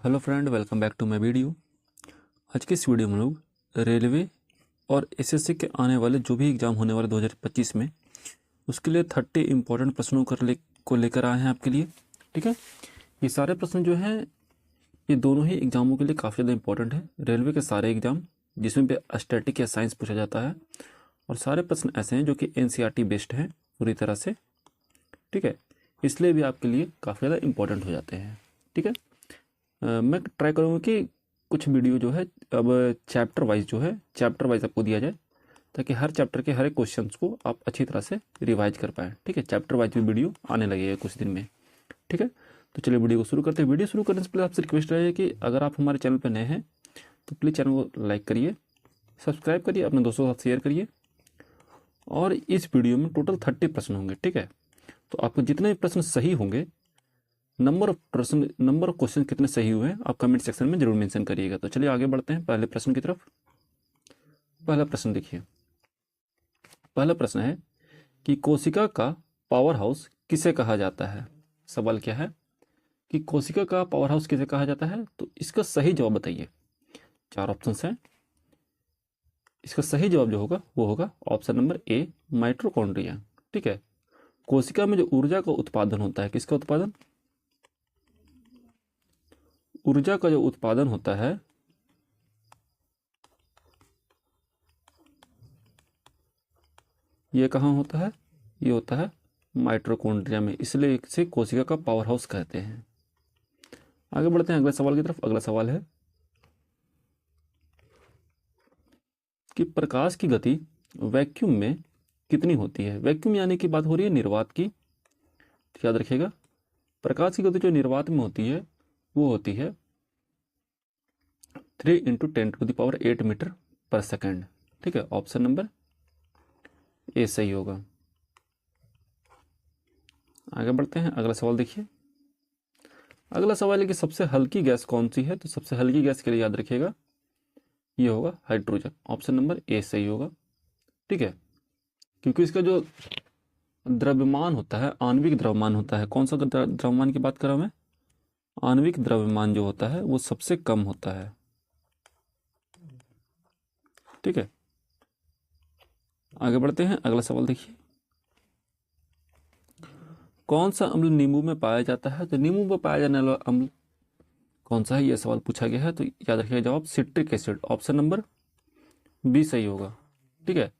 Hello friend, welcome back to my video. आज के इस वीडियो में हम लोग रेलवे और एसएससी के आने वाले जो भी एग्ज़ाम होने वाले 2025 में उसके लिए 30 इम्पोर्टेंट प्रश्नों को लेकर आए हैं आपके लिए। ठीक है, ये सारे प्रश्न जो हैं ये दोनों ही एग्ज़ामों के लिए काफ़ी ज़्यादा इंपॉर्टेंट है। रेलवे के सारे एग्ज़ाम जिसमें भी स्टैटिक या साइंस पूछा जाता है, और सारे प्रश्न ऐसे हैं जो कि एनसीईआरटी बेस्ड हैं पूरी तरह से। ठीक है, इसलिए भी आपके लिए काफ़ी ज़्यादा इंपॉर्टेंट हो जाते हैं। ठीक है, मैं ट्राई करूँगा कि कुछ वीडियो जो है अब चैप्टर वाइज आपको दिया जाए, ताकि हर चैप्टर के हर एक क्वेश्चंस को आप अच्छी तरह से रिवाइज कर पाएँ। ठीक है, चैप्टर वाइज भी वीडियो आने लगेगा कुछ दिन में। ठीक है, तो चलिए वीडियो को शुरू करते हैं। वीडियो शुरू करने से पहले आपसे रिक्वेस्ट रहेगी कि अगर आप हमारे चैनल पर नए हैं तो प्लीज़ चैनल को लाइक करिए, सब्सक्राइब करिए, अपने दोस्तों के साथ शेयर करिए। और इस वीडियो में टोटल 30 प्रश्न होंगे। ठीक है, तो आपको जितने भी प्रश्न सही होंगे, नंबर ऑफ क्वेश्चन कितने सही हुए हैं आप कमेंट सेक्शन में जरूर मेंशन करिएगा। तो चलिए आगे बढ़ते हैं पहले प्रश्न की तरफ। पहला प्रश्न देखिए, पहला प्रश्न है कि कोशिका का पावर हाउस किसे कहा जाता है। सवाल क्या है कि कोशिका का पावर हाउस किसे कहा जाता है, तो इसका सही जवाब बताइए। 4 ऑप्शन हैं, इसका सही जवाब जो होगा वो होगा ऑप्शन नंबर ए, माइटोकॉन्ड्रिया। ठीक है, कोशिका में जो ऊर्जा का उत्पादन होता है, किसका उत्पादन, ऊर्जा का जो उत्पादन होता है ये कहाँ होता है, ये होता है माइटोकॉन्ड्रिया में, इसलिए इसे कोशिका का पावर हाउस कहते हैं। आगे बढ़ते हैं अगले सवाल की तरफ। अगला सवाल है कि प्रकाश की गति वैक्यूम में कितनी होती है। वैक्यूम यानी कि बात हो रही है निर्वात की। याद रखिएगा, प्रकाश की गति जो निर्वात में होती है वो होती है 3 × 10⁸ मीटर पर सेकेंड। ठीक है, ऑप्शन नंबर ए सही होगा। आगे बढ़ते हैं, अगला सवाल देखिए। अगला सवाल है कि सबसे हल्की गैस कौन सी है। तो सबसे हल्की गैस के लिए याद रखिएगा ये होगा हाइड्रोजन। ऑप्शन नंबर ए सही होगा। ठीक है, क्योंकि इसका जो द्रव्यमान होता है, आणविक द्रव्यमान होता है, कौन सा द्रव्यमान की बात कर रहा हूं मैं, आणविक द्रव्यमान जो होता है वो सबसे कम होता है। ठीक है, आगे बढ़ते हैं, अगला सवाल देखिए। कौन सा अम्ल नींबू में पाया जाता है। तो नींबू में पाया जाने वाला अम्ल कौन सा है, यह सवाल पूछा गया है। तो याद रखिएगा जवाब citric acid, option number B सही होगा। ठीक है,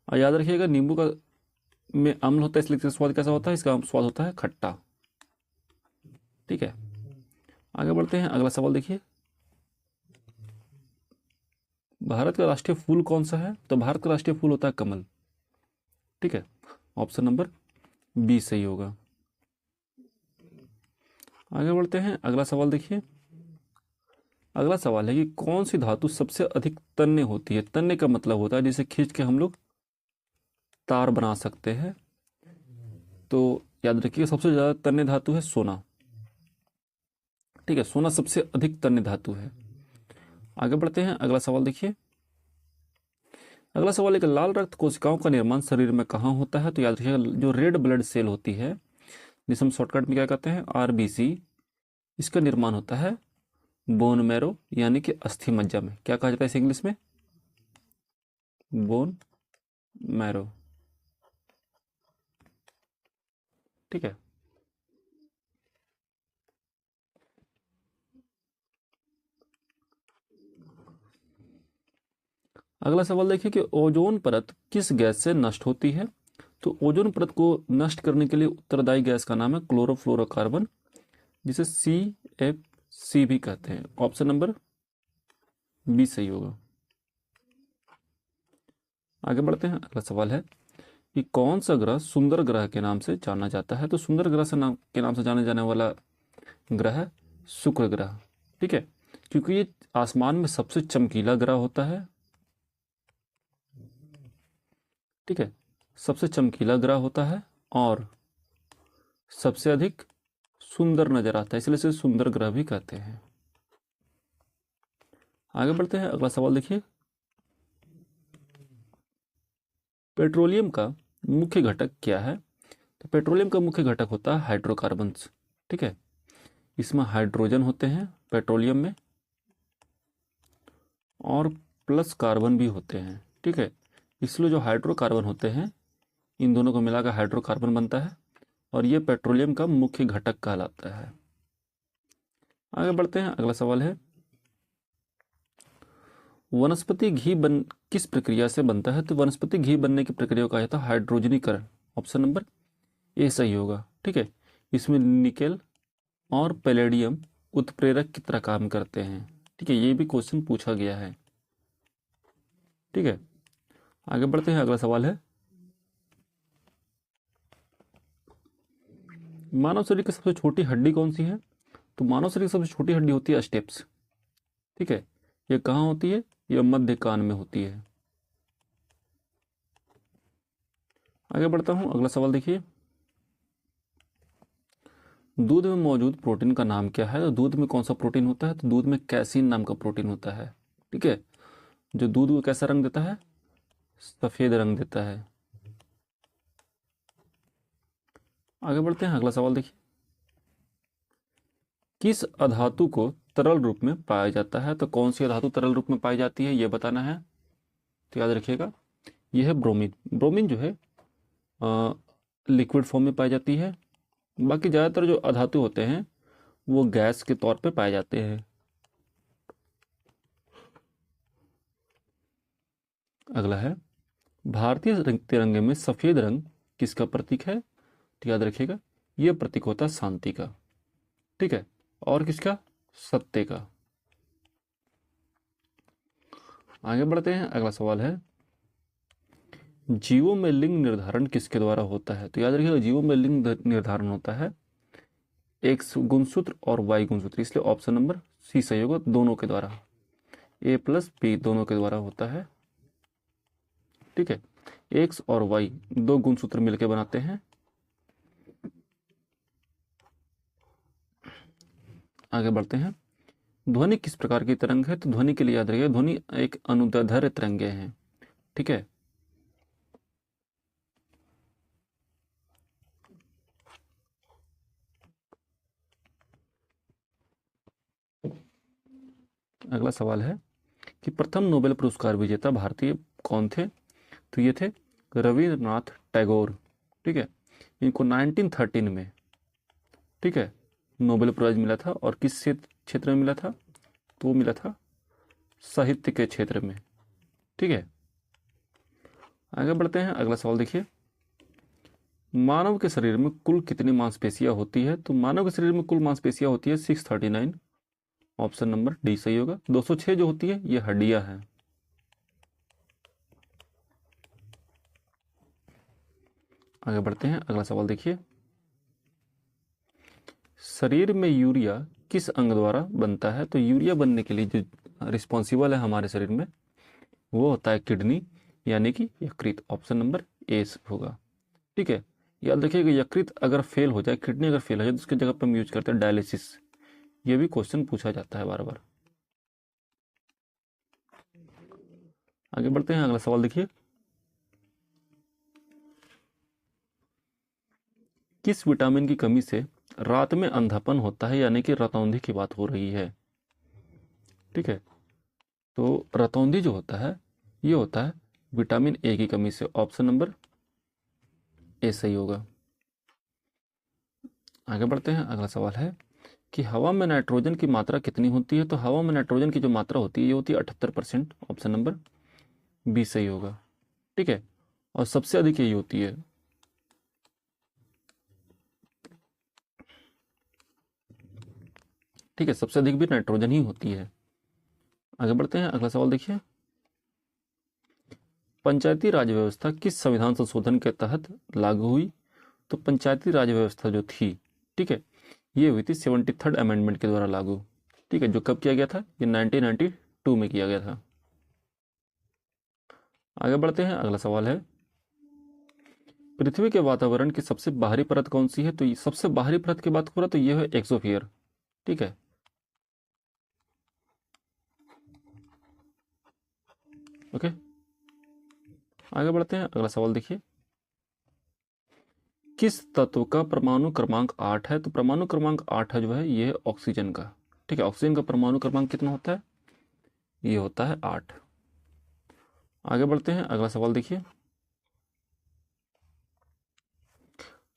और याद रखिएगा नींबू का में अम्ल होता है, इसलिए इसका स्वाद कैसा होता है, इसका स्वाद होता है खट्टा। ठीक है, आगे बढ़ते हैं, अगला सवाल देखिए। भारत का राष्ट्रीय फूल कौन सा है। तो भारत का राष्ट्रीय फूल होता है कमल। ठीक है, ऑप्शन नंबर बी सही होगा। आगे बढ़ते हैं, अगला सवाल देखिए। अगला सवाल है कि कौन सी धातु सबसे अधिक तन्य होती है। तन्य का मतलब होता है जिसे खींच के हम लोग तार बना सकते हैं। तो याद रखिए सबसे ज्यादा तन्य धातु है सोना। ठीक है, सोना सबसे अधिक तन्य धातु है। आगे बढ़ते हैं, अगला सवाल देखिए। अगला सवाल है कि लाल रक्त कोशिकाओं का निर्माण शरीर में कहाँ होता है। तो याद रखिएगा जो रेड ब्लड सेल होती है, जिसे हम शॉर्टकट में क्या कहते हैं, आरबीसी, इसका निर्माण होता है बोन मैरो यानी कि अस्थि मज्जा में। क्या कहा जाता है इसे इंग्लिश में, बोन मैरो। ठीक है, अगला सवाल देखिए कि ओजोन परत किस गैस से नष्ट होती है। तो ओजोन परत को नष्ट करने के लिए उत्तरदायी गैस का नाम है क्लोरोफ्लोरोकार्बन, जिसे CFC भी कहते हैं। ऑप्शन नंबर बी सही होगा। आगे बढ़ते हैं, अगला सवाल है कि कौन सा ग्रह सुंदर ग्रह के नाम से जाना जाता है। तो सुंदर ग्रह के नाम से जाने जाने वाला ग्रह है शुक्र ग्रह। ठीक है, क्योंकि ये आसमान में सबसे चमकीला ग्रह होता है। ठीक है, सबसे चमकीला ग्रह होता है और सबसे अधिक सुंदर नजर आता है, इसलिए इसे सुंदर ग्रह भी कहते हैं। आगे बढ़ते हैं, अगला सवाल देखिए। पेट्रोलियम का मुख्य घटक क्या है। तो पेट्रोलियम का मुख्य घटक होता है हाइड्रोकार्बन्स। ठीक है, इसमें हाइड्रोजन होते हैं पेट्रोलियम में, और प्लस कार्बन भी होते हैं। ठीक है, इसलिए जो हाइड्रोकार्बन होते हैं इन दोनों को मिलाकर हाइड्रोकार्बन बनता है, और ये पेट्रोलियम का मुख्य घटक कहलाता है। आगे बढ़ते हैं, अगला सवाल है वनस्पति घी किस प्रक्रिया से बनता है? तो वनस्पति घी बनने की प्रक्रिया को कहा जाता है हाइड्रोजनीकरण। ऑप्शन नंबर ए सही होगा। ठीक है, इसमें निकेल और पैलेडियम उत्प्रेरक की तरह काम करते हैं। ठीक है, ये भी क्वेश्चन पूछा गया है। ठीक है, आगे बढ़ते हैं, अगला सवाल है मानव शरीर की सबसे छोटी हड्डी कौन सी है? तो मानव शरीर की सबसे छोटी हड्डी होती है स्टेप्स। ठीक है, ये कहाँ होती है? ये मध्य कान में होती है। आगे बढ़ता हूं, अगला सवाल देखिए दूध में मौजूद प्रोटीन का नाम क्या है? तो दूध में कौन सा प्रोटीन होता है? तो दूध में कैसीन नाम का प्रोटीन होता है। ठीक है, जो दूध को कैसा रंग देता है? सफेद रंग देता है। आगे बढ़ते हैं, अगला सवाल देखिए किस अधातु को तरल रूप में पाया जाता है? तो कौन सी अधातु तरल रूप में पाई जाती है, यह बताना है। तो याद रखिएगा, यह है ब्रोमीन। ब्रोमीन जो है लिक्विड फॉर्म में पाई जाती है। बाकी ज़्यादातर जो अधातु होते हैं वो गैस के तौर पे पाए जाते हैं। अगला है भारतीय तिरंगे में सफेद रंग किसका प्रतीक है? तो याद रखिएगा, यह प्रतीक होता है शांति का। ठीक है, और किसका? सत्य का। आगे बढ़ते हैं, अगला सवाल है जीवों में लिंग निर्धारण किसके द्वारा होता है? तो याद रखिएगा, जीवों में लिंग निर्धारण होता है एक्स गुणसूत्र और वाई गुणसूत्र, इसलिए ऑप्शन नंबर सी सही होगा। दोनों के द्वारा, ए प्लस बी दोनों के द्वारा होता है। ठीक है, एक्स और वाई दो गुणसूत्र मिलकर बनाते हैं। आगे बढ़ते हैं, ध्वनि किस प्रकार की तरंग है? तो ध्वनि के लिए याद रखिएगा, ध्वनि एक अनुदैर्ध्य तरंगे हैं। ठीक है, अगला सवाल है कि प्रथम नोबेल पुरस्कार विजेता भारतीय कौन थे? तो ये थे रविंद्रनाथ टैगोर। ठीक है, इनको 1913 में, ठीक है, नोबेल प्राइज मिला था। और किस क्षेत्र में मिला था? तो वो मिला था साहित्य के क्षेत्र में। ठीक है, आगे बढ़ते हैं, अगला सवाल देखिए मानव के शरीर में कुल कितनी मांसपेशियां होती है? तो मानव के शरीर में कुल मांसपेशियां होती है 639। ऑप्शन नंबर डी सही होगा। 206 जो होती है ये हड्डियां हैं। आगे बढ़ते हैं, अगला सवाल देखिए शरीर में यूरिया किस अंग द्वारा बनता है? तो यूरिया बनने के लिए जो रिस्पॉन्सिबल है हमारे शरीर में वो होता है किडनी, यानी कि यकृत। ऑप्शन नंबर ए होगा। ठीक है, याद रखिएगा यकृत अगर फेल हो जाए, किडनी अगर फेल हो जाए तो उसकी जगह पर हम यूज करते हैं डायलिसिस। ये भी क्वेश्चन पूछा जाता है बार बार। आगे बढ़ते हैं, अगला सवाल देखिए किस विटामिन की कमी से रात में अंधापन होता है? यानी कि रतौंधी की बात हो रही है। ठीक है, तो रतौंधी जो होता है ये होता है विटामिन ए की कमी से। ऑप्शन नंबर ए सही होगा। आगे बढ़ते हैं, अगला सवाल है कि हवा में नाइट्रोजन की मात्रा कितनी होती है? तो हवा में नाइट्रोजन की जो मात्रा होती है ये होती है 78%। ऑप्शन नंबर बी सही होगा। ठीक है, और सबसे अधिक यही होती है। ठीक है, सबसे अधिक भी नाइट्रोजन ही होती है। आगे बढ़ते हैं, अगला सवाल देखिए पंचायती राज व्यवस्था किस संविधान संशोधन के तहत लागू हुई? तो पंचायती राज व्यवस्था जो थी, ठीक है, ये हुई थी 73rd अमेंडमेंट के द्वारा लागू। ठीक है, जो कब किया गया था? ये 1992 में किया गया था। आगे बढ़ते हैं, अगला सवाल है पृथ्वी के वातावरण की सबसे बाहरी परत कौन सी है? तो ये सबसे बाहरी परत की बात हो रहा तो ये है एक्सोफियर। ठीक है, ओके, आगे बढ़ते हैं, अगला सवाल देखिए किस तत्व का परमाणु क्रमांक 8 है? तो परमाणु क्रमांक 8 है जो है ये है ऑक्सीजन का। ठीक है। ऑक्सीजन का परमाणु क्रमांक कितना होता है? ये होता है 8। आगे बढ़ते हैं, अगला सवाल देखिए।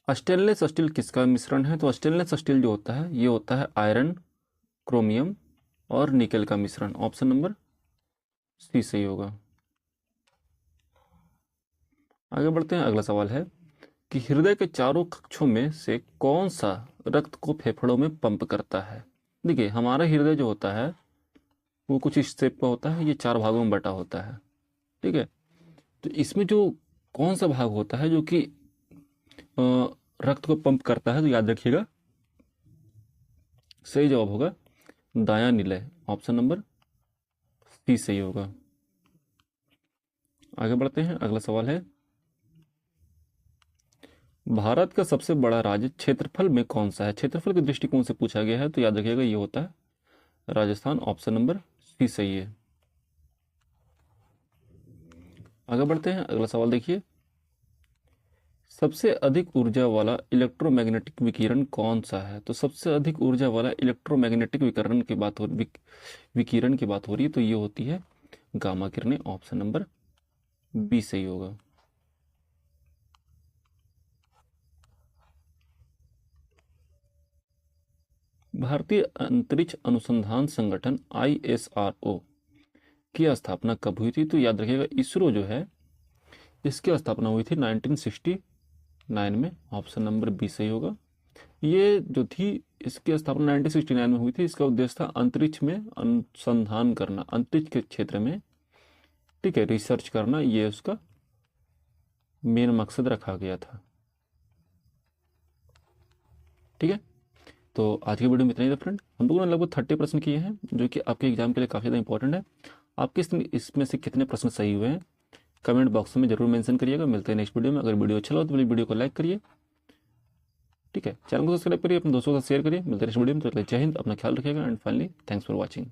स्टेनलेस स्टील किसका मिश्रण है? तो स्टेनलेस स्टील जो होता है ये होता है आयरन, क्रोमियम और निकेल का मिश्रण। ऑप्शन नंबर सी सही होगा। आगे बढ़ते हैं, अगला सवाल है कि हृदय के चारों कक्षों में से कौन सा रक्त को फेफड़ों में पंप करता है? देखिए, हमारा हृदय जो होता है वो कुछ इस शेप का होता है, ये 4 भागों में बटा होता है, ठीक है। तो इसमें जो कौन सा भाग होता है जो कि रक्त को पंप करता है, तो याद रखिएगा सही जवाब होगा दायां निलय। ऑप्शन नंबर सी सही होगा। आगे बढ़ते हैं, अगला सवाल है भारत का सबसे बड़ा राज्य क्षेत्रफल में कौन सा है? क्षेत्रफल के दृष्टिकोण से पूछा गया है, तो याद रखिएगा ये होता है राजस्थान। ऑप्शन नंबर सी सही है। आगे बढ़ते हैं, अगला सवाल देखिए। सबसे अधिक ऊर्जा वाला इलेक्ट्रोमैग्नेटिक विकिरण कौन सा है? तो सबसे अधिक ऊर्जा वाला इलेक्ट्रोमैग्नेटिक विकिरण की बात हो रही है, तो ये होती है गामा किरणें। ऑप्शन नंबर बी सही होगा। भारतीय अंतरिक्ष अनुसंधान संगठन ISRO की स्थापना कब हुई थी? तो याद रखिएगा इसरो जो है इसकी स्थापना हुई थी 1969 में। ऑप्शन नंबर बी सही होगा। ये जो थी इसकी स्थापना 1969 में हुई थी। इसका उद्देश्य था अंतरिक्ष में अनुसंधान करना, अंतरिक्ष के क्षेत्र में, ठीक है, रिसर्च करना, ये उसका मेन मकसद रखा गया था, ठीक है। तो आज की वीडियो में इतना ही था फ्रेंड। हम लोगों ने लगभग 30 प्रश्न किए हैं जो कि आपके एग्जाम के लिए काफ़ी ज़्यादा इंपॉर्टेंट है। आपके इसमें से कितने प्रश्न सही हुए हैं कमेंट बॉक्स में जरूर मेंशन करिएगा। मिलते हैं नेक्स्ट वीडियो में। अगर वीडियो अच्छा लगा तो वीडियो को लाइक करिए, ठीक है, चैनल को सब्सक्राइब करिए, अपने दोस्तों के साथ शेयर करिए। मिलते हैं नेक्स्ट वीडियो में। तो जय हिंद, अपना ख्याल रखिएगा and finally thanks for watching.